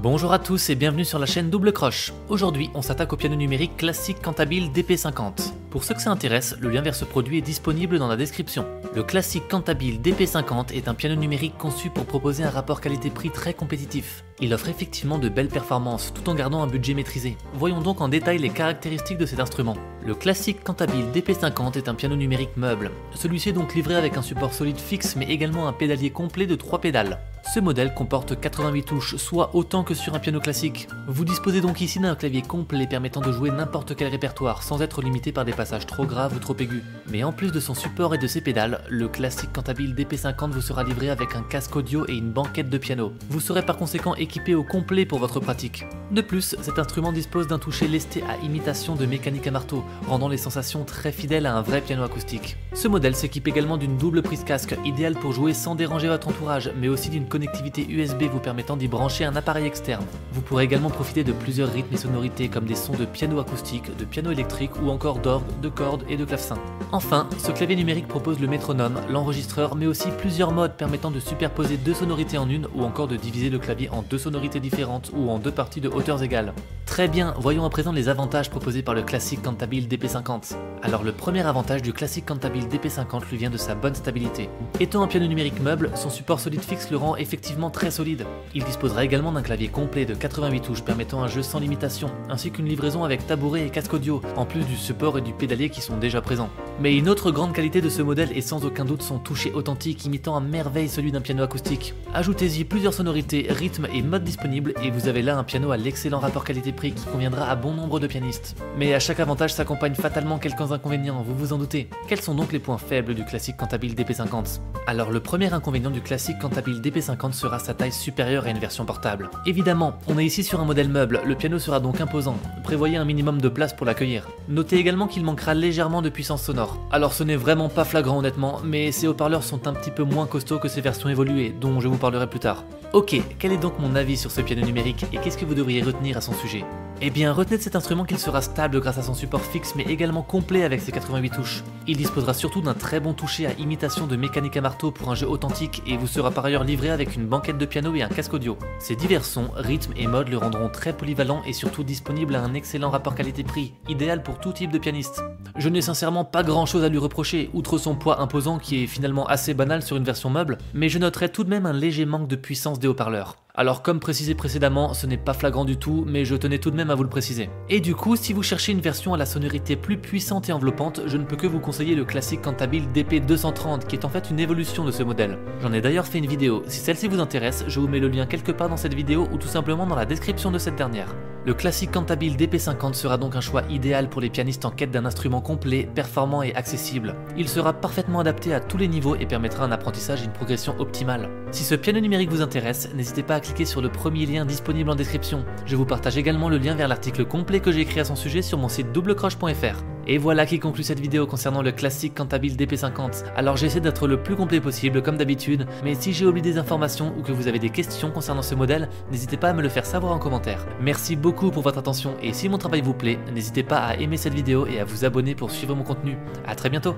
Bonjour à tous et bienvenue sur la chaîne Double Croche. Aujourd'hui, on s'attaque au piano numérique classique Cantabile DP50. Pour ceux que ça intéresse, le lien vers ce produit est disponible dans la description. Le classique Cantabile DP50 est un piano numérique conçu pour proposer un rapport qualité-prix très compétitif. Il offre effectivement de belles performances tout en gardant un budget maîtrisé. Voyons donc en détail les caractéristiques de cet instrument. Le classique Cantabile DP50 est un piano numérique meuble. Celui-ci est donc livré avec un support solide fixe mais également un pédalier complet de 3 pédales. Ce modèle comporte 88 touches, soit autant que sur un piano classique. Vous disposez donc ici d'un clavier complet permettant de jouer n'importe quel répertoire sans être limité par des passages trop graves ou trop aigus. Mais en plus de son support et de ses pédales, le classique Cantabile DP50 vous sera livré avec un casque audio et une banquette de piano. Vous serez par conséquent équipé au complet pour votre pratique. De plus, cet instrument dispose d'un toucher lesté à imitation de mécanique à marteau, rendant les sensations très fidèles à un vrai piano acoustique. Ce modèle s'équipe également d'une double prise casque, idéale pour jouer sans déranger votre entourage, mais aussi d'une connectivité USB vous permettant d'y brancher un appareil externe. Vous pourrez également profiter de plusieurs rythmes et sonorités comme des sons de piano acoustique, de piano électrique ou encore d'orgue, de cordes et de clavecin. Enfin, ce clavier numérique propose le métronome, l'enregistreur, mais aussi plusieurs modes permettant de superposer deux sonorités en une ou encore de diviser le clavier en deux sonorités différentes ou en deux parties de hauteurs égales. Très bien, voyons à présent les avantages proposés par le classique Cantabile DP50. Alors le premier avantage du classique Cantabile DP50 lui vient de sa bonne stabilité. Étant un piano numérique meuble, son support solide fixe le rend effectivement très solide. Il disposera également d'un clavier complet de 88 touches permettant un jeu sans limitation, ainsi qu'une livraison avec tabouret et casque audio, en plus du support et du pédalier qui sont déjà présents. Mais une autre grande qualité de ce modèle est sans aucun doute son toucher authentique imitant à merveille celui d'un piano acoustique. Ajoutez-y plusieurs sonorités, rythmes et modes disponibles et vous avez là un piano à l'excellent rapport qualité-prix qui conviendra à bon nombre de pianistes. Mais à chaque avantage s'accompagne fatalement quelques inconvénients, vous vous en doutez. Quels sont donc les points faibles du classique Cantabile DP50? Alors le premier inconvénient du classique Cantabile DP50 sera sa taille supérieure à une version portable. Évidemment, on est ici sur un modèle meuble, le piano sera donc imposant. Prévoyez un minimum de place pour l'accueillir. Notez également qu'il manquera légèrement de puissance sonore. Alors ce n'est vraiment pas flagrant honnêtement, mais ces haut-parleurs sont un petit peu moins costauds que ces versions évoluées, dont je vous parlerai plus tard. Ok, quel est donc mon avis sur ce piano numérique et qu'est-ce que vous devriez retenir à son sujet? Eh bien, retenez de cet instrument qu'il sera stable grâce à son support fixe mais également complet avec ses 88 touches. Il disposera surtout d'un très bon toucher à imitation de mécanique à marteau pour un jeu authentique et vous sera par ailleurs livré avec une banquette de piano et un casque audio. Ces divers sons, rythmes et modes le rendront très polyvalent et surtout disponible à un excellent rapport qualité-prix, idéal pour tout type de pianiste. Je n'ai sincèrement pas grand chose à lui reprocher, outre son poids imposant qui est finalement assez banal sur une version meuble, mais je noterai tout de même un léger manque de puissance des haut-parleurs. Alors comme précisé précédemment, ce n'est pas flagrant du tout, mais je tenais tout de même à vous le préciser. Et du coup, si vous cherchez une version à la sonorité plus puissante et enveloppante, je ne peux que vous conseiller le classique Cantabile DP230 qui est en fait une évolution de ce modèle. J'en ai d'ailleurs fait une vidéo, si celle-ci vous intéresse, je vous mets le lien quelque part dans cette vidéo ou tout simplement dans la description de cette dernière. Le classique Cantabile DP50 sera donc un choix idéal pour les pianistes en quête d'un instrument complet, performant et accessible. Il sera parfaitement adapté à tous les niveaux et permettra un apprentissage et une progression optimale. Si ce piano numérique vous intéresse, n'hésitez pas à cliquer sur le premier lien disponible en description. Je vous partage également le lien vers l'article complet que j'ai écrit à son sujet sur mon site doublecroche.fr. Et voilà qui conclut cette vidéo concernant le classique Cantabile DP50. Alors j'essaie d'être le plus complet possible comme d'habitude, mais si j'ai oublié des informations ou que vous avez des questions concernant ce modèle, n'hésitez pas à me le faire savoir en commentaire. Merci beaucoup pour votre attention et si mon travail vous plaît, n'hésitez pas à aimer cette vidéo et à vous abonner pour suivre mon contenu. A très bientôt.